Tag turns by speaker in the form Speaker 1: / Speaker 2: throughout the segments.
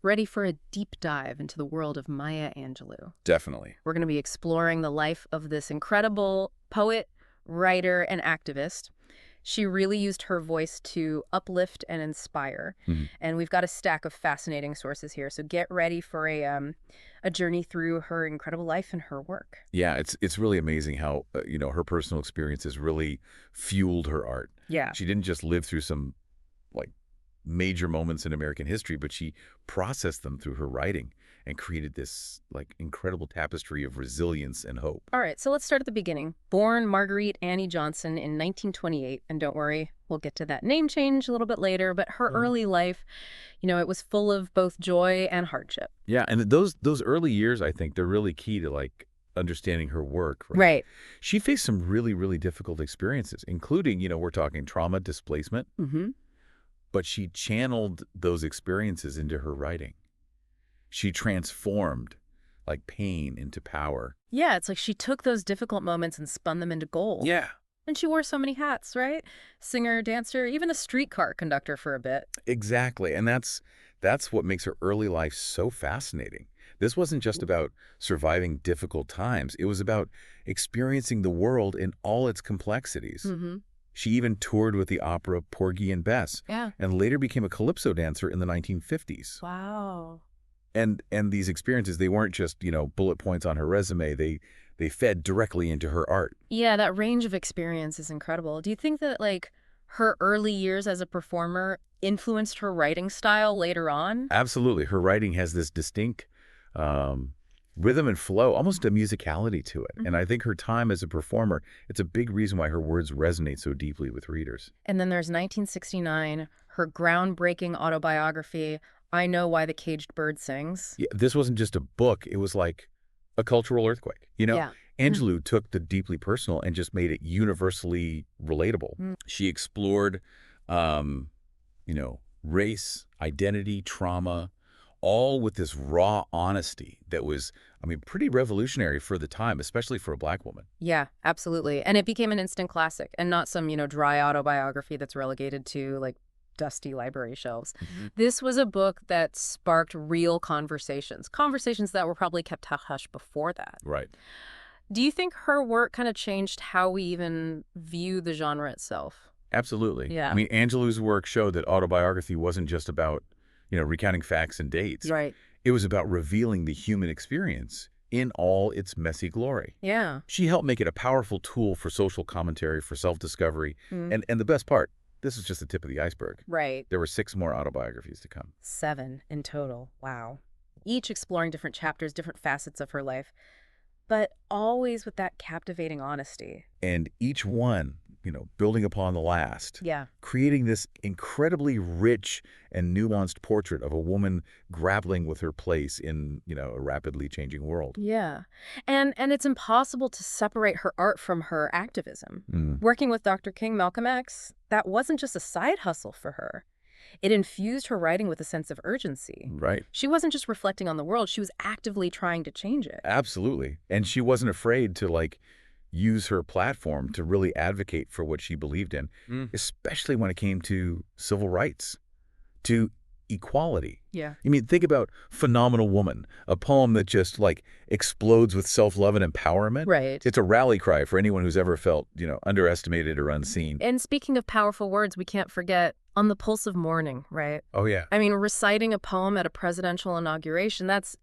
Speaker 1: Ready for a deep dive into the world of Maya Angelou.
Speaker 2: Definitely.
Speaker 1: We're going to be exploring the life of this incredible poet, writer, and activist. She really used her voice to uplift and inspire.
Speaker 2: Mhm.
Speaker 1: And we've got a stack of fascinating sources here. So get ready for a journey through her incredible life and her work.
Speaker 2: Yeah, it's really amazing how, her personal experiences really fueled her art.
Speaker 1: Yeah.
Speaker 2: She didn't just live through some, like, major moments in American history, but she processed them through her writing and created this, like, incredible tapestry of resilience and hope.
Speaker 1: All right, so let's start at the beginning. Born Marguerite Annie Johnson in 1928, and don't worry, we'll get to that name change a little bit later, but her early life, it was full of both joy and hardship.
Speaker 2: Yeah, and those early years, I think, they're really key to, like, understanding her work, right?
Speaker 1: Right.
Speaker 2: She faced some really, really difficult experiences, including, we're talking trauma, displacement,
Speaker 1: Mm-hmm.
Speaker 2: but she channeled those experiences into her writing. She transformed, like, pain into power.
Speaker 1: Yeah, it's like she took those difficult moments and spun them into gold.
Speaker 2: Yeah.
Speaker 1: And she wore so many hats, right? Singer, dancer, even a streetcar conductor for a bit.
Speaker 2: Exactly, and that's what makes her early life so fascinating. This wasn't just about surviving difficult times. It was about experiencing the world in all its complexities.
Speaker 1: Mm-hmm.
Speaker 2: She even toured with the opera Porgy and Bess,
Speaker 1: Yeah.
Speaker 2: and later became a calypso dancer in the 1950s.
Speaker 1: Wow.
Speaker 2: And these experiences, they weren't just, bullet points on her resume. They fed directly into her art.
Speaker 1: Yeah, that range of experience is incredible. Do you think that, like, her early years as a performer influenced her writing style later on?
Speaker 2: Absolutely. Her writing has this distinct rhythm and flow, almost a musicality to it. And I think her time as a performer, it's a big reason why her words resonate so deeply with readers.
Speaker 1: And then there's 1969, her groundbreaking autobiography, I Know Why the Caged Bird Sings.
Speaker 2: Yeah, this wasn't just a book. It was like a cultural earthquake.
Speaker 1: Yeah.
Speaker 2: Angelou took the deeply personal and just made it universally relatable.
Speaker 1: Mm.
Speaker 2: She explored, race, identity, trauma, all with this raw honesty that was, pretty revolutionary for the time, especially for a Black woman.
Speaker 1: Yeah, absolutely. And it became an instant classic and not some, dry autobiography that's relegated to, like, dusty library shelves. This was a book that sparked real conversations that were probably kept hush before that.
Speaker 2: Right.
Speaker 1: Do you think her work kind of changed how we even view the genre itself?
Speaker 2: Absolutely.
Speaker 1: Yeah.
Speaker 2: Angelou's work showed that autobiography wasn't just about, recounting facts and dates.
Speaker 1: Right.
Speaker 2: It was about revealing the human experience in all its messy glory.
Speaker 1: Yeah.
Speaker 2: She helped make it a powerful tool for social commentary, for self-discovery.
Speaker 1: Mm.
Speaker 2: And the best part, this is just the tip of the iceberg.
Speaker 1: Right.
Speaker 2: There were 6 more autobiographies to come.
Speaker 1: 7 in total. Wow. Each exploring different chapters, different facets of her life, but always with that captivating honesty.
Speaker 2: And each one, building upon the last.
Speaker 1: Yeah.
Speaker 2: Creating this incredibly rich and nuanced portrait of a woman grappling with her place in, a rapidly changing world.
Speaker 1: Yeah. And it's impossible to separate her art from her activism.
Speaker 2: Mm.
Speaker 1: Working with Dr. King, Malcolm X, that wasn't just a side hustle for her. It infused her writing with a sense of urgency.
Speaker 2: Right.
Speaker 1: She wasn't just reflecting on the world, she was actively trying to change it.
Speaker 2: Absolutely. And she wasn't afraid to, use her platform to really advocate for what she believed in, especially when it came to civil rights, to equality.
Speaker 1: Yeah.
Speaker 2: Think about Phenomenal Woman, a poem that just, explodes with self-love and empowerment.
Speaker 1: Right.
Speaker 2: It's a rally cry for anyone who's ever felt, underestimated or unseen.
Speaker 1: And speaking of powerful words, we can't forget On the Pulse of Morning, right?
Speaker 2: Oh, yeah.
Speaker 1: Reciting a poem at a presidential inauguration, that's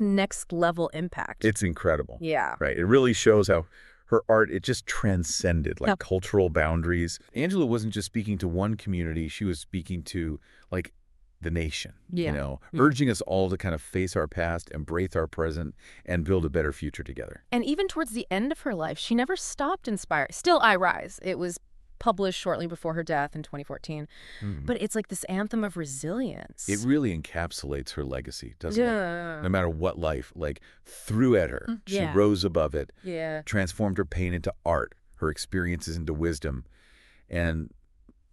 Speaker 1: next level impact.
Speaker 2: It's incredible.
Speaker 1: Yeah.
Speaker 2: Right. It really shows how her art, it just transcended, cultural boundaries. Angelou wasn't just speaking to one community. She was speaking to, the nation, urging us all to kind of face our past, embrace our present, and build a better future together.
Speaker 1: And even towards the end of her life, she never stopped inspiring. Still, I Rise. It was published shortly before her death in 2014. But it's like this anthem of resilience.
Speaker 2: It really encapsulates her legacy, doesn't it?
Speaker 1: Yeah.
Speaker 2: No matter what life, threw at her, she
Speaker 1: Yeah.
Speaker 2: rose above it,
Speaker 1: Yeah.
Speaker 2: transformed her pain into art, her experiences into wisdom, and,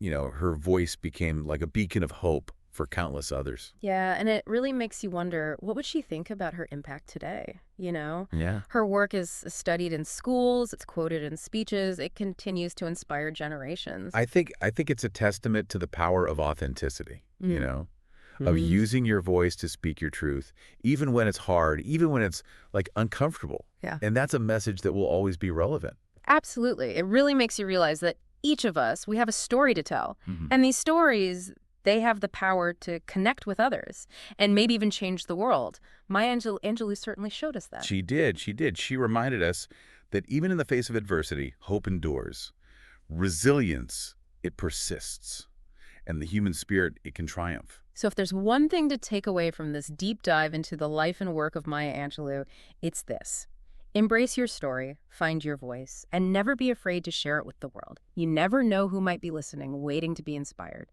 Speaker 2: her voice became like a beacon of hope for countless others.
Speaker 1: Yeah, and it really makes you wonder, what would she think about her impact today?
Speaker 2: Yeah.
Speaker 1: Her work is studied in schools, it's quoted in speeches, it continues to inspire generations.
Speaker 2: I think it's a testament to the power of authenticity, of using your voice to speak your truth, even when it's hard, even when it's like uncomfortable.
Speaker 1: Yeah.
Speaker 2: And that's a message that will always be relevant.
Speaker 1: Absolutely. It really makes you realize that each of us, we have a story to tell. And these stories, they have the power to connect with others and maybe even change the world. Maya Angelou certainly showed us that.
Speaker 2: She did. She did. She reminded us that even in the face of adversity, hope endures. Resilience, it persists. And the human spirit, it can triumph.
Speaker 1: So if there's one thing to take away from this deep dive into the life and work of Maya Angelou, it's this. Embrace your story, find your voice, and never be afraid to share it with the world. You never know who might be listening, waiting to be inspired.